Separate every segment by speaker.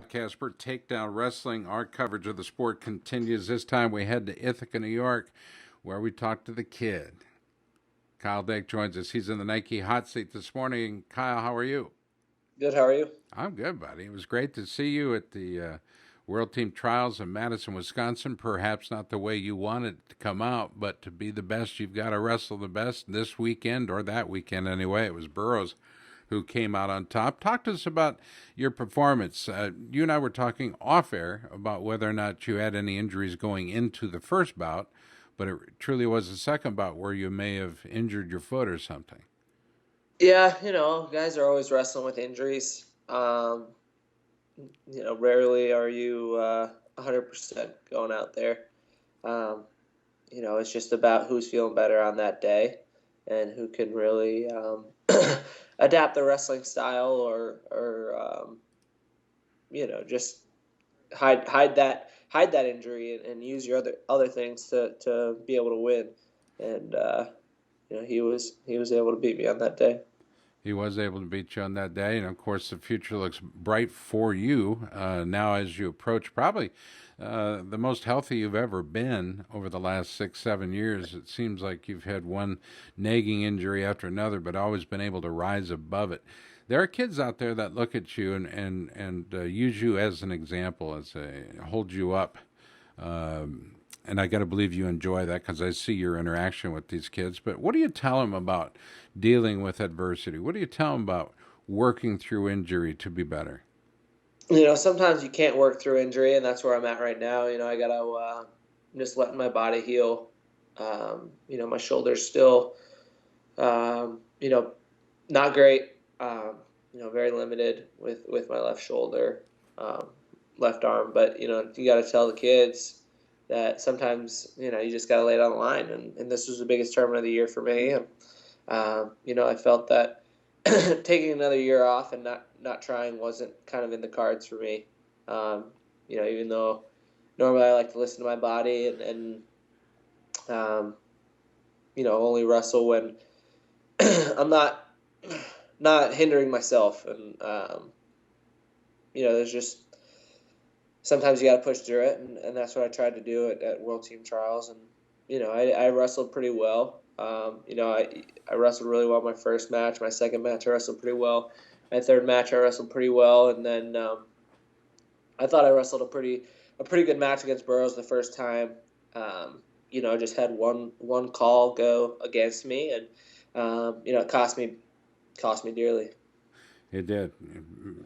Speaker 1: podcast for Takedown Wrestling. Our coverage of the sport continues. This time we head to Ithaca, New York, where we talk to the kid. Kyle Dake joins us. He's in the Nike hot seat this morning. Kyle, how are you?
Speaker 2: Good, how are you?
Speaker 1: I'm good, buddy. It was great to see you at the World Team Trials in Madison, Wisconsin. Perhaps not the way you wanted it to come out, but to be the best, you've got to wrestle the best this weekend, or that weekend anyway. It was Burroughs who came out on top. Talk to us about your performance. You and I were talking off air about whether or not you had any injuries going into the first bout, but it truly was the second bout where you may have injured your foot or something.
Speaker 2: Yeah, guys are always wrestling with injuries. Rarely are you 100% going out there. It's just about who's feeling better on that day and who can really adapt the wrestling style or just hide that injury and use your other things to be able to win. And he was able to beat me on that day.
Speaker 1: He was able to beat you on that day, and of course the future looks bright for you now as you approach probably the most healthy you've ever been over the last 6-7 years. It seems like you've had one nagging injury after another, but always been able to rise above it. There are kids out there that look at you and use you as an example, hold you up. And I got to believe you enjoy that because I see your interaction with these kids. But what do you tell them about dealing with adversity? What do you tell them about working through injury to be better?
Speaker 2: Sometimes you can't work through injury, and that's where I'm at right now. I got to just letting my body heal. My shoulder's still, not great. Very limited with my left shoulder, left arm. But, you got to tell the kids that sometimes, you just got to lay it on the line. And this was the biggest tournament of the year for me. And, I felt that taking another year off and not trying wasn't kind of in the cards for me. Even though normally I like to listen to my body and only wrestle when I'm not hindering myself. And, there's just, sometimes you got to push through it, and that's what I tried to do at World Team Trials. And, I wrestled pretty well. I wrestled really well my first match. My second match, I wrestled pretty well. My third match, I wrestled pretty well. And then I thought I wrestled a pretty good match against Burroughs the first time. I just had one call go against me, and, it cost me dearly.
Speaker 1: It did.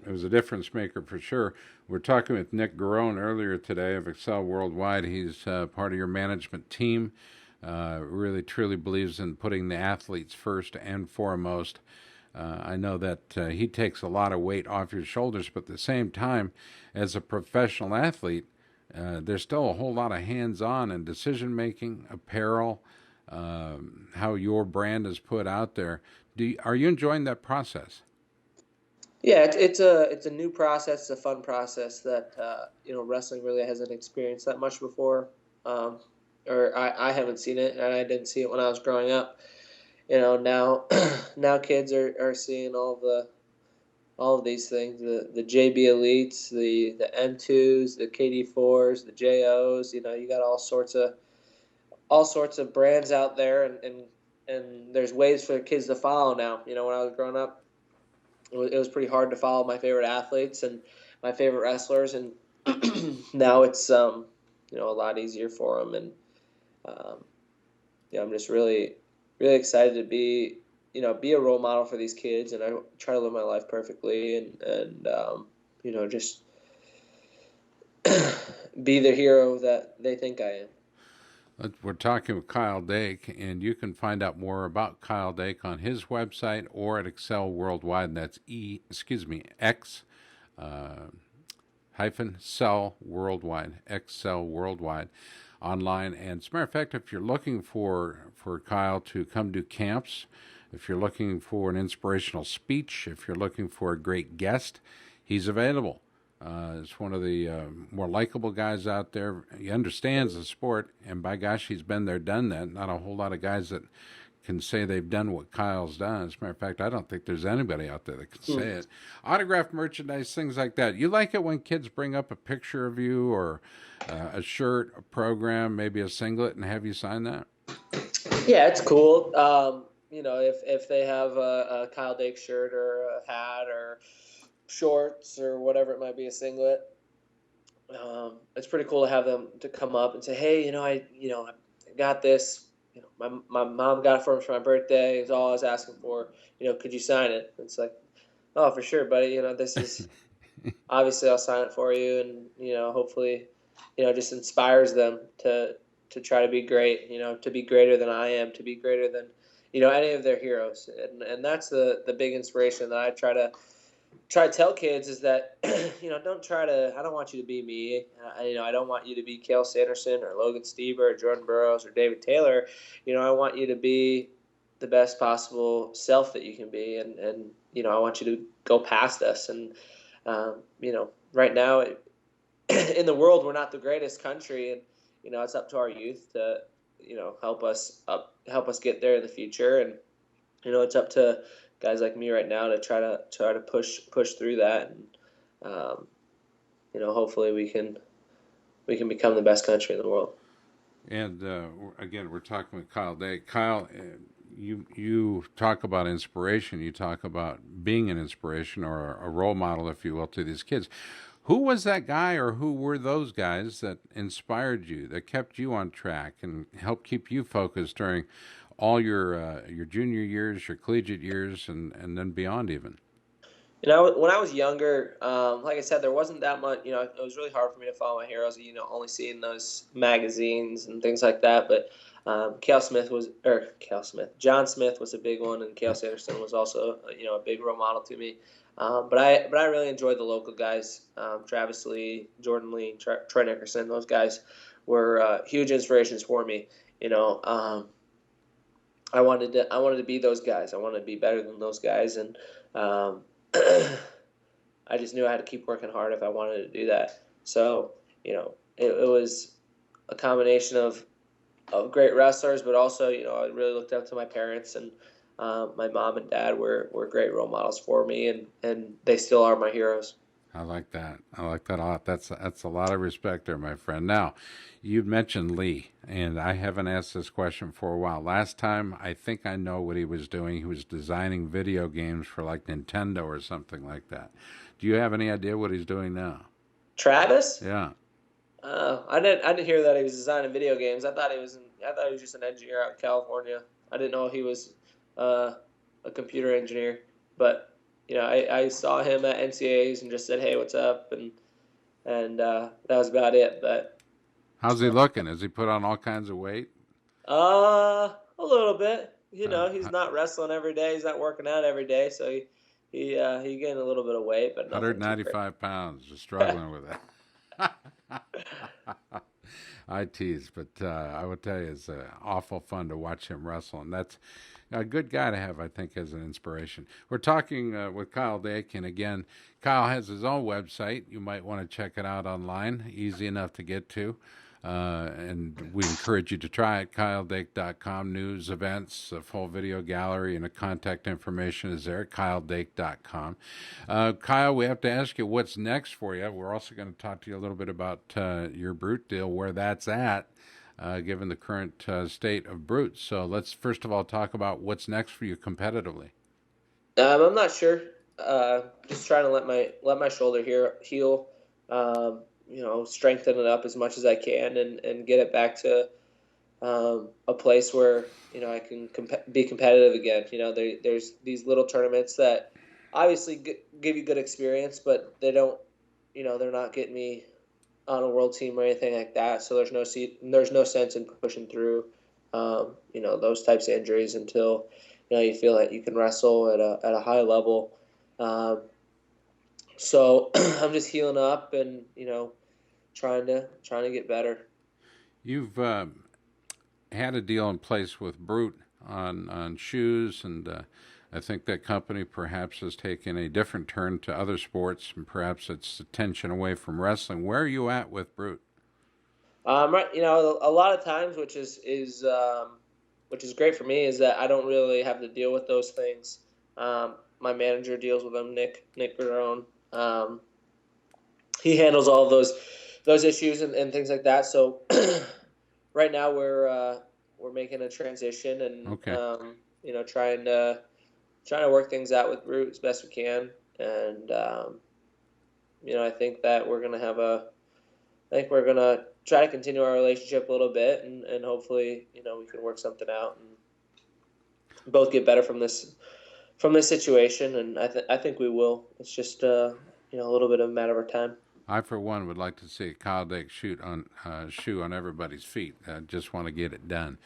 Speaker 1: It was a difference maker for sure. We're talking with Nick Garone earlier today of Cael Worldwide. He's part of your management team. Really, truly believes in putting the athletes first and foremost. I know that he takes a lot of weight off your shoulders, but at the same time, as a professional athlete, there's still a whole lot of hands-on and decision-making, apparel, how your brand is put out there. Are you enjoying that process?
Speaker 2: Yeah, it's a new process. It's a fun process that wrestling really hasn't experienced that much before, or I haven't seen it, and I didn't see it when I was growing up. Now kids are seeing all of these things, the JB Elites, the M2s, the KD4s, the JOs. You got all sorts of brands out there, and there's ways for kids to follow now. When I was growing up, it was pretty hard to follow my favorite athletes and my favorite wrestlers, and now it's a lot easier for them. And I'm just really, really excited to be a role model for these kids, and I try to live my life perfectly, and just be the hero that they think I am.
Speaker 1: We're talking with Kyle Dake, and you can find out more about Kyle Dake on his website or at Cael Worldwide. And that's X hyphen Cael Worldwide, Cael Worldwide online. And as a matter of fact, if you're looking for Kyle to come do camps, if you're looking for an inspirational speech, if you're looking for a great guest, he's available. He's one of the more likable guys out there. He understands the sport, and by gosh, he's been there, done that. Not a whole lot of guys that can say they've done what Kyle's done. As a matter of fact, I don't think there's anybody out there that can say it. Autographed merchandise, things like that. You like it when kids bring up a picture of you or a shirt, a program, maybe a singlet, and have you sign that?
Speaker 2: Yeah, it's cool. If they have a Kyle Dake shirt or a hat or shorts or whatever it might be, a singlet, it's pretty cool to have them to come up and say, hey, I got this. My mom got it for me for my birthday. It's all I was asking for. Could you sign it? It's like, oh, for sure, buddy. This is obviously I'll sign it for you, and hopefully, just inspires them to try to be great. To be greater than I am, to be greater than any of their heroes, and that's the big inspiration that I try to tell kids is that I don't want you to be me. I don't want you to be Cael Sanderson or Logan Stieber or Jordan Burroughs or David Taylor. I want you to be the best possible self that you can be, and I want you to go past us. And right now in the world, we're not the greatest country, and it's up to our youth to help us get there in the future, and it's up to guys like me right now to try to push through that, and hopefully we can become the best country in the world.
Speaker 1: And again, we're talking with Kyle Dake. Kyle, you talk about inspiration. You talk about being an inspiration or a role model, if you will, to these kids. Who was that guy, or who were those guys that inspired you, that kept you on track and helped keep you focused during all your junior years, your collegiate years, and then beyond even?
Speaker 2: When I was younger, like I said, there wasn't that much. It was really hard for me to follow my heroes. Only seeing those magazines and things like that. But John Smith was a big one, and Cael Sanderson was also a big role model to me. But I really enjoyed the local guys, Travis Lee, Jordan Lee, Troy Nickerson. Those guys were huge inspirations for me. I wanted to be those guys. I wanted to be better than those guys, and I just knew I had to keep working hard if I wanted to do that. So it was a combination of great wrestlers, but also I really looked up to my parents, and my mom and dad were great role models for me, and they still are my heroes.
Speaker 1: I like that. I like that a lot. That's a lot of respect there, my friend. Now, you mentioned Lee, and I haven't asked this question for a while. Last time, I think I know what he was doing. He was designing video games for like Nintendo or something like that. Do you have any idea what he's doing now?
Speaker 2: Travis?
Speaker 1: Yeah.
Speaker 2: I didn't hear that he was designing video games. I thought he was just an engineer out in California. I didn't know he was a computer engineer, but I saw him at NCAAs and just said, "Hey, what's up?" and that was about it. But
Speaker 1: how's he looking? Has he put on all kinds of weight?
Speaker 2: A little bit. He's not wrestling every day. He's not working out every day, so he gained a little bit of weight, but
Speaker 1: 195 pounds, just struggling with it. I tease, but I would tell you, it's awful fun to watch him wrestle, and that's a good guy to have, I think, as an inspiration. We're talking with Kyle Dake, and again, Kyle has his own website. You might want to check it out online, easy enough to get to. And we encourage you to try it. KyleDake.com, news, events, a full video gallery, and the contact information is there at KyleDake.com. Kyle, we have to ask you what's next for you. We're also going to talk to you a little bit about your Brute deal, where that's at, given the current state of Brute. So let's first of all talk about what's next for you competitively.
Speaker 2: I'm not sure. Just trying to let my shoulder heal. Strengthen it up as much as I can, and get it back to a place where I can be competitive again. There's these little tournaments that obviously give you good experience, but they don't. They're not getting me on a world team or anything like that. So there's no sense in pushing through those types of injuries until you feel like you can wrestle at a high level. So I'm just healing up and trying to get better.
Speaker 1: You've had a deal in place with Brute on shoes, and I think that company perhaps has taken a different turn to other sports, and perhaps it's attention away from wrestling. Where are you at with Brute?
Speaker 2: Right, a lot of times, which is which is great for me, is that I don't really have to deal with those things. My manager deals with them, Nick Barone. He handles all of those issues and things like that. So right now we're making a transition and
Speaker 1: Okay.
Speaker 2: trying to work things out with Root as best we can. And I think that I think we're gonna try to continue our relationship a little bit, and hopefully we can work something out and both get better from this situation. And I think we will. It's just a little bit of a matter of time.
Speaker 1: I, for one, would like to see a Kyle Dake shoe on everybody's feet. I just want to get it done.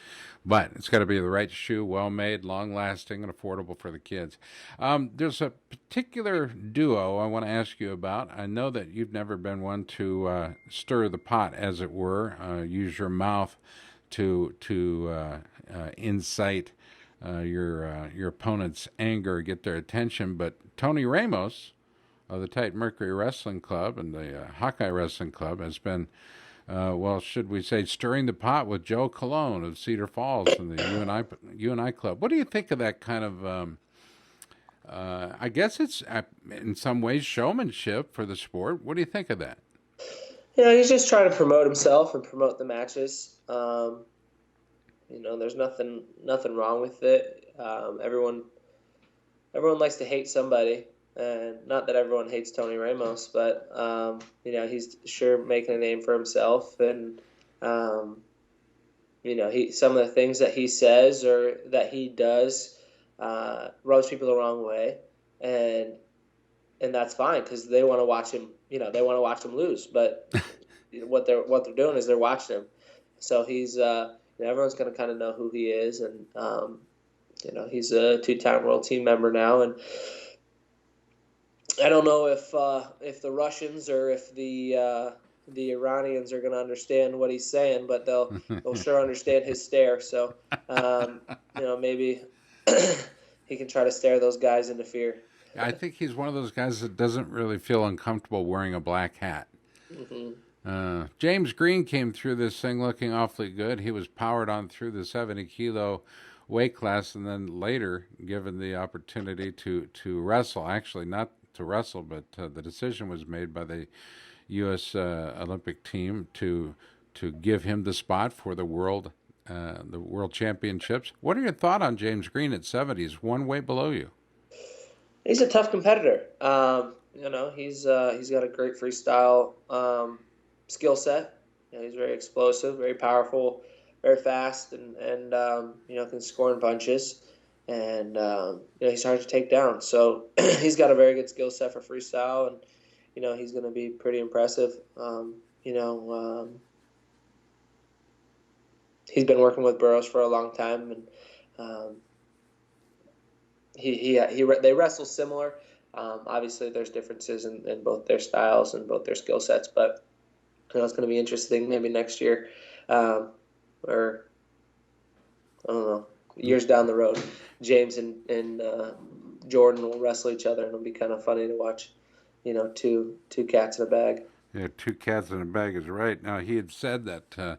Speaker 1: But it's got to be the right shoe, well made, long lasting, and affordable for the kids. There's a particular duo I want to ask you about. I know that you've never been one to stir the pot, as it were, use your mouth to incite your opponent's anger, get their attention. But Tony Ramos of the Titan Mercury Wrestling Club and the Hawkeye Wrestling Club has been, should we say, stirring the pot with Joe Colon of Cedar Falls and the UNI Club. What do you think of that kind of? I guess it's in some ways showmanship for the sport. What do you think of that?
Speaker 2: He's just trying to promote himself and promote the matches. There's nothing wrong with it. Everyone likes to hate somebody. And not that everyone hates Tony Ramos, but he's sure making a name for himself, and some of the things that he says or that he does rubs people the wrong way, and that's fine because they want to watch him. They want to watch him lose, but what they're doing is they're watching him. So he's everyone's going to kind of know who he is, and he's a 2-time world team member now, and I don't know if the Russians or if the Iranians are going to understand what he's saying, but they'll sure understand his stare. So maybe he can try to stare those guys into fear.
Speaker 1: I think he's one of those guys that doesn't really feel uncomfortable wearing a black hat.
Speaker 2: Mm-hmm.
Speaker 1: James Green came through this thing looking awfully good. He was powered on through the 70-kilo weight class, and then later given the opportunity to wrestle. Actually, not to wrestle, but the decision was made by the U.S. Olympic team to give him the spot for the world championships. What are your thoughts on James Green at 70? He's one weight below you.
Speaker 2: He's a tough competitor. He's got a great freestyle skill set. He's very explosive, very powerful, very fast, and can score in bunches. And he's hard to take down. So he's got a very good skill set for freestyle, and he's going to be pretty impressive. He's been working with Burroughs for a long time, and they wrestle similar. Obviously, there's differences in both their styles and both their skill sets, but it's going to be interesting maybe next year, or I don't know, years down the road. James and Jordan will wrestle each other, and it'll be kind of funny to watch, two cats in a bag.
Speaker 1: Yeah, 2 cats in a bag is right. Now, he had said that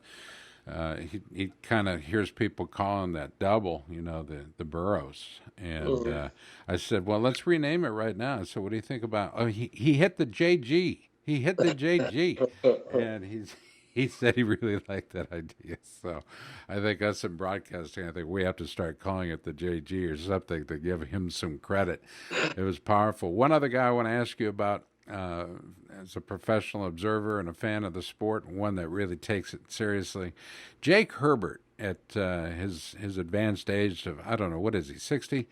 Speaker 1: he kind of hears people calling that double, the Burroughs. And I said, well, let's rename it right now. So what do you think about, he hit the JG. He hit the JG. And he said he really liked that idea. So I think us in broadcasting, I think we have to start calling it the JG or something to give him some credit. It was powerful. One other guy I want to ask you about, as a professional observer and a fan of the sport, one that really takes it seriously, Jake Herbert at his advanced age of, I don't know, what is he, 60?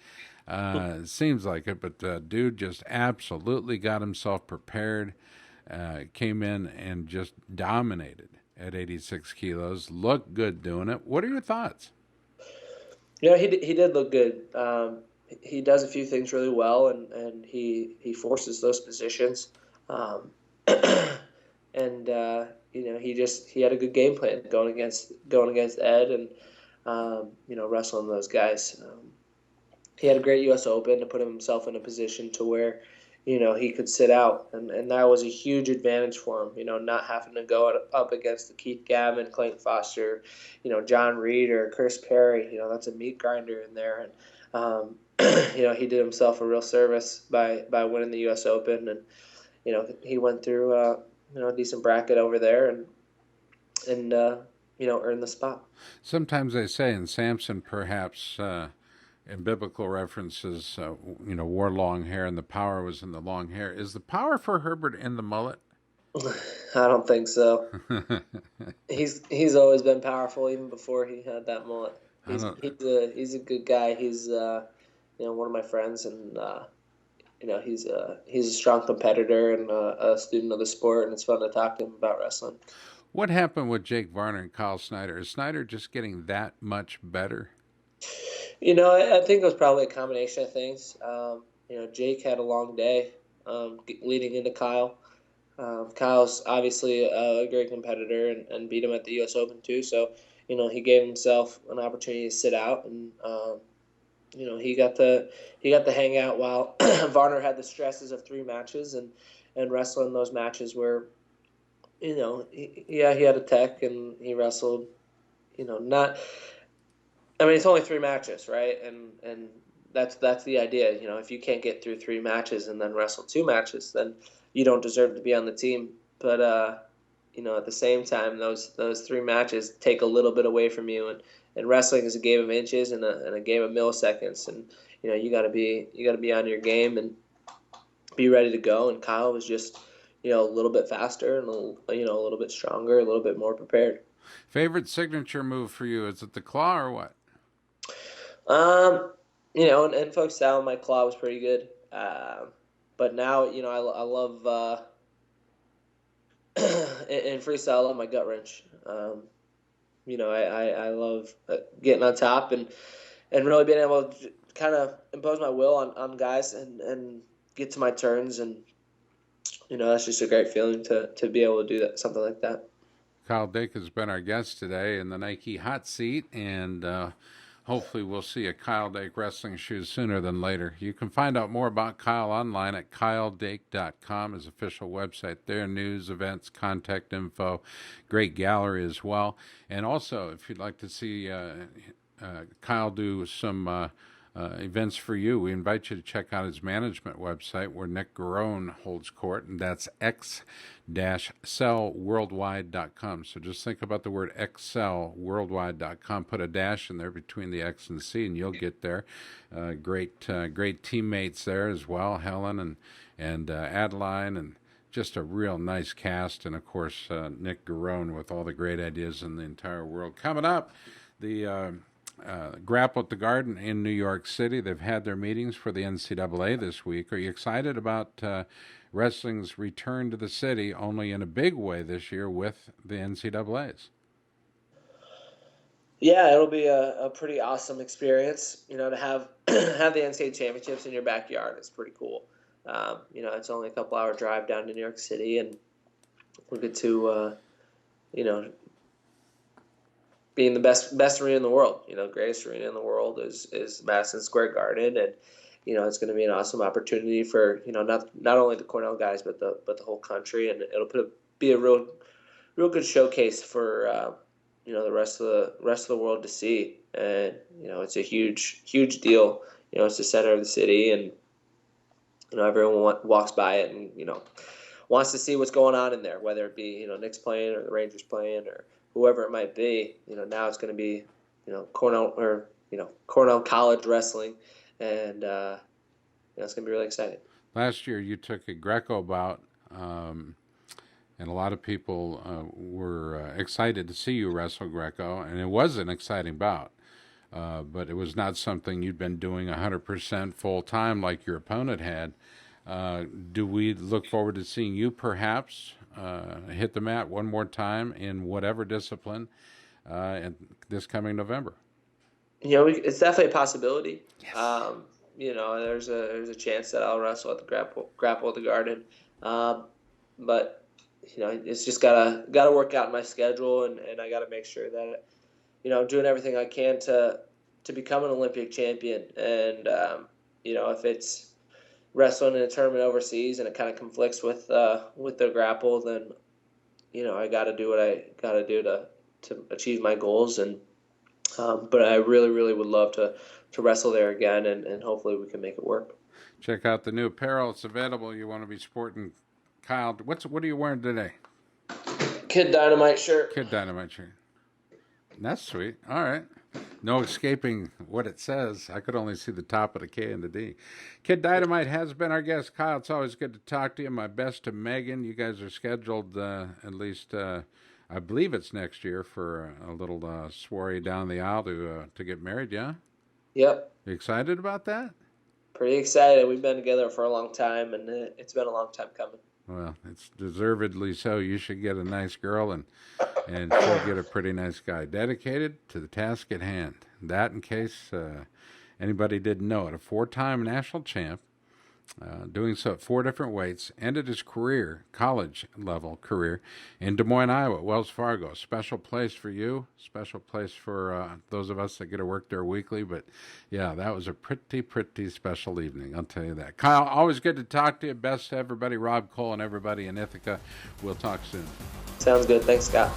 Speaker 1: Seems like it, but dude just absolutely got himself prepared. Came in and just dominated at 86 kilos. Looked good doing it. What are your thoughts?
Speaker 2: Yeah, he did look good. He does a few things really well, and he forces those positions. And he had a good game plan going against Ed and wrestling those guys. He had a great U.S. Open to put himself in a position to where he could sit out, and that was a huge advantage for him. Not having to go up against the Keith Gavin, Clayton Foster, John Reed or Chris Perry. That's a meat grinder in there, and he did himself a real service by winning the U.S. Open, and he went through a decent bracket over there, and earned the spot.
Speaker 1: Sometimes they say in Samson, perhaps in biblical references, wore long hair, and the power was in the long hair. Is the power for Herbert in the mullet?
Speaker 2: I don't think so. He's always been powerful, even before he had that mullet.
Speaker 1: I don't.
Speaker 2: He's a good guy. He's one of my friends, and he's a strong competitor and a student of the sport, and it's fun to talk to him about wrestling.
Speaker 1: What happened with Jake Varner and Kyle Snyder? Is Snyder just getting that much better?
Speaker 2: I think it was probably a combination of things. Jake had a long day leading into Kyle. Kyle's obviously a great competitor and beat him at the U.S. Open too. So, he gave himself an opportunity to sit out, and he got to hang out while Varner had the stresses of 3 matches and wrestle in those matches where, he had a tech and he wrestled, not. I mean, it's only 3 matches, right? And that's the idea. If you can't get through 3 matches and then wrestle 2 matches, then you don't deserve to be on the team. But at the same time, those 3 matches take a little bit away from you, and wrestling is a game of inches and a game of milliseconds, and you got to be on your game and be ready to go. And Kyle was just a little bit faster and a little bit stronger, a little bit more prepared.
Speaker 1: Favorite signature move for you? Is it the claw or what?
Speaker 2: And folk style, my claw was pretty good. But now, I love in freestyle, I love my gut wrench. I love getting on top and really being able to kind of impose my will on guys and get to my turns, and that's just a great feeling to be able to do something like that.
Speaker 1: Kyle Dake has been our guest today in the Nike hot seat, and hopefully we'll see a Kyle Dake wrestling shoe sooner than later. You can find out more about Kyle online at kyledake.com, his official website there. News, events, contact info, great gallery as well. And also, if you'd like to see Kyle do some events for you, we invite you to check out his management website where Nick Garone holds court, and that's x-cellworldwide.com. So just think about the word xcellworldwide.com, put a dash in there between the X and C, and you'll get there. Great teammates there as well, Helen and Adeline, and just a real nice cast, and of course Nick Garone with all the great ideas in the entire world. Coming up, the Grapple at the Garden in New York City. They've had their meetings for the NCAA this week. Are you excited about wrestling's return to the city, only in a big way this year with the NCAAs?
Speaker 2: Yeah, it'll be a pretty awesome experience. To have have the NCAA championships in your backyard is pretty cool. It's only a couple hour drive down to New York City, and we'll get to being the best arena in the world. Greatest arena in the world is Madison Square Garden, and it's going to be an awesome opportunity for not only the Cornell guys but the whole country, and it'll be a real good showcase for the rest of the world to see. And it's a huge deal. It's the center of the city, and everyone walks by it and wants to see what's going on in there, whether it be Knicks playing or the Rangers playing or whoever it might be. Now it's going to be Cornell or Cornell College wrestling, and it's going to be really exciting.
Speaker 1: Last year you took a Greco bout, and a lot of people were excited to see you wrestle Greco, and it was an exciting bout. But it was not something you'd been doing 100% full time like your opponent had. Do we look forward to seeing you perhaps hit the mat one more time in whatever discipline this coming November?
Speaker 2: It's definitely a possibility.
Speaker 1: Yes.
Speaker 2: There's a chance that I'll wrestle at the grapple at the Garden, but it's just gotta work out in my schedule, and I gotta make sure that I'm doing everything I can to become an Olympic champion. And if it's wrestling in a tournament overseas and it kind of conflicts with the grapple, then I got to do what I got to do to achieve my goals. And but I really, really would love to wrestle there again, and hopefully we can make it work.
Speaker 1: Check out the new apparel. It's available. You want to be sporting Kyle. What are you wearing today?
Speaker 2: Kid Dynamite shirt.
Speaker 1: Kid Dynamite shirt. That's sweet. All right. No escaping what it says. I could only see the top of the K and the D. Kid Dynamite has been our guest. Kyle, it's always good to talk to you. My best to Megan. You guys are scheduled at least, I believe it's next year, for a little soiree down the aisle to get married, yeah?
Speaker 2: Yep.
Speaker 1: You excited about that?
Speaker 2: Pretty excited. We've been together for a long time, and it's been a long time coming.
Speaker 1: Well, it's deservedly so. You should get a nice girl, and she'll get a pretty nice guy. Dedicated to the task at hand. That, in case anybody didn't know it, a 4-time national champ, doing so at 4 different weights, ended his career, college-level career, in Des Moines, Iowa, at Wells Fargo. Special place for you, special place for those of us that get to work there weekly. But, yeah, that was a pretty, pretty special evening, I'll tell you that. Kyle, always good to talk to you. Best to everybody, Rob Cole and everybody in Ithaca. We'll talk soon.
Speaker 2: Sounds good. Thanks, Scott.